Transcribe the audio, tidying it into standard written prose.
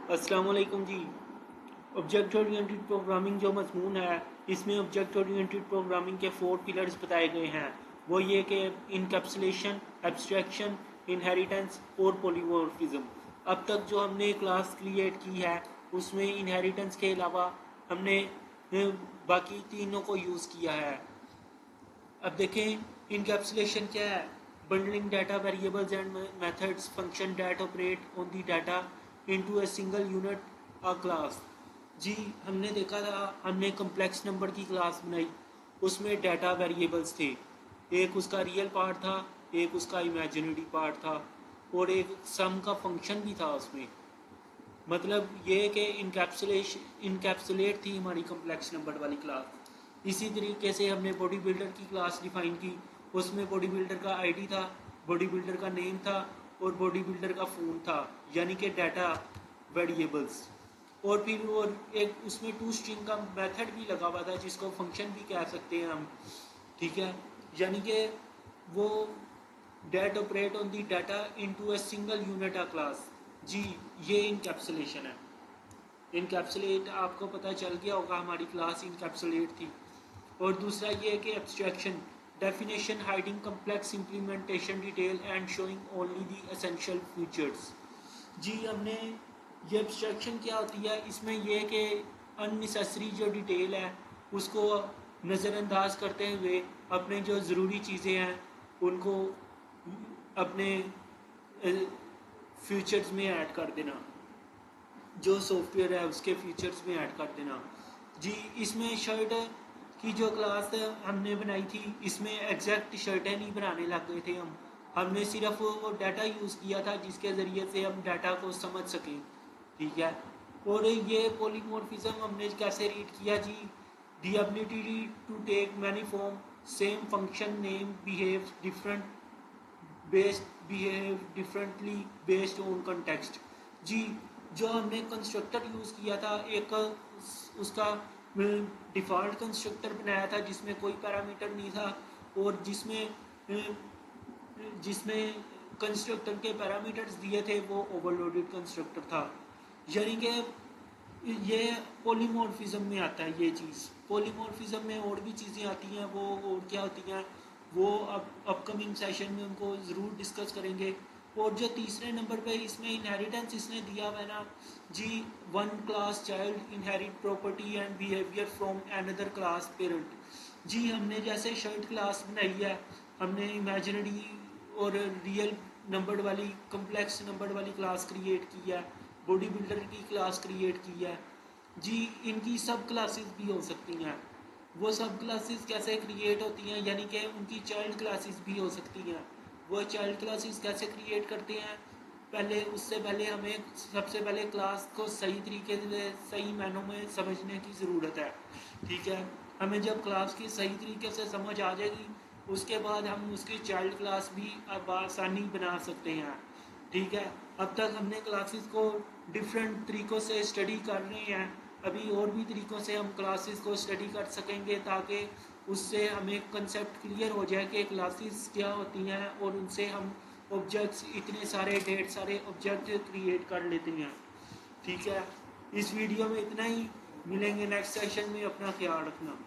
अस्सलाम वालेकुम जी। Object oriented programming जो मजमून है, इसमें ऑब्जेक्ट ओरिएंटेड प्रोग्रामिंग के 4 पिलर्स बताए गए हैं। वो ये कि इनकैप्सुलेशन, एब्स्ट्रैक्शन, इनहेरिटेंस और पॉलीमॉर्फिज्म। अब तक जो हमने क्लास क्रिएट की है उसमें इनहेरिटेंस के अलावा हमने बाकी तीनों को यूज़ किया है। अब देखें इनकैप्सुलेशन क्या है। Bundling data variables and methods function that operate on the data into a single unit a class. जी, हमने देखा था, हमने कम्प्लेक्स नंबर की क्लास बनाई, उसमें डाटा वेरिएबल्स थे। एक उसका रियल पार्ट था, एक उसका इमेजिनरी पार्ट था और एक सम का फंक्शन भी था उसमें। मतलब ये कि इनकैप्सुलेट थी हमारी कम्प्लेक्स नंबर वाली क्लास। इसी तरीके से हमने बॉडी बिल्डर की क्लास डिफाइन की। उसमें बॉडी बिल्डर का आईडी था, बॉडी बिल्डर का नेम था और बॉडी बिल्डर का फ़ोन था, यानी कि डाटा वेरिएबल्स। और फिर और एक उसमें टू स्ट्रिंग का मेथड भी लगा हुआ था जिसको फंक्शन भी कह सकते हैं हम। ठीक है, यानी कि वो that operate on the data into a single unit a class. जी, ये इनकैप्सुलेशन है। इनकैप्सुलेट आपको पता चल गया होगा, हमारी क्लास इनकैप्सुलेट थी। और दूसरा ये है कि abstraction, definition hiding complex implementation detail and showing only the essential features. जी, हमने ये एब्स्ट्रैक्शन क्या होती है, इसमें यह कि अननेसेसरी जो डिटेल है उसको नज़रअंदाज करते हुए अपने जो ज़रूरी चीज़ें हैं उनको अपने फीचर्स में ऐड कर देना, जो सॉफ्टवेयर है उसके फीचर्स में ऐड कर देना। जी, इसमें शर्ट की जो क्लास हमने बनाई थी, इसमें एग्जैक्ट शर्टें नहीं बनाने लग गए थे हमने सिर्फ वो डाटा यूज़ किया था जिसके ज़रिए से हम डाटा को समझ सकें। ठीक है, और ये पॉलीमॉर्फिज्म हमने कैसे रीड किया जी। The ability to take many form, same function name behave differently based on context. जी, जो हमने कंस्ट्रक्टर यूज़ किया था, एक उसका डिफ़ॉल्ट कंस्ट्रक्टर बनाया था जिसमें कोई पैरामीटर नहीं था और जिसमें कंस्ट्रक्टर के पैरामीटर्स दिए थे वो ओवरलोडेड कंस्ट्रक्टर था। यानी कि ये पॉलीमॉर्फिज्म में आता है ये चीज़। पॉलीमॉर्फिज्म में और भी चीज़ें आती हैं, वो और क्या होती हैं वो अब अपकमिंग सेशन में उनको ज़रूर डिस्कस करेंगे। और जो तीसरे नंबर पे इसमें इनहेरिटेंस इसने दिया हुआ है ना जी, one class child inherit property and behaviour from another class parent. जी, हमने जैसे शर्ट क्लास बनाई है, हमने इमेजिनरी और रियल नंबर वाली कम्प्लेक्स नंबर वाली क्लास क्रिएट की है, बॉडी बिल्डर की क्लास क्रिएट की है। जी, इनकी सब क्लासेस भी हो सकती हैं। वो सब क्लासेस कैसे क्रिएट होती हैं, यानी कि उनकी चाइल्ड क्लासेस भी हो सकती हैं। वो चाइल्ड क्लासेस कैसे क्रिएट करते हैं, पहले उससे पहले हमें सबसे पहले क्लास को सही तरीके से सही मायनों में समझने की ज़रूरत है। ठीक है, हमें जब क्लास की सही तरीके से समझ आ जाएगी उसके बाद हम उसकी चाइल्ड क्लास भी अब आसानी बना सकते हैं। ठीक है, अब तक हमने क्लासेस को डिफरेंट तरीक़ों से स्टडी कर रहे हैं, अभी और भी तरीक़ों से हम क्लासेस को स्टडी कर सकेंगे ताकि उससे हमें कंसेप्ट क्लियर हो जाए कि क्लासेस क्या होती हैं और उनसे हम ऑब्जेक्ट्स इतने सारे ढेर सारे ऑब्जेक्ट क्रिएट कर लेते हैं। ठीक है, इस वीडियो में इतना ही, मिलेंगे नेक्स्ट सेशन में, अपना ख्याल रखना।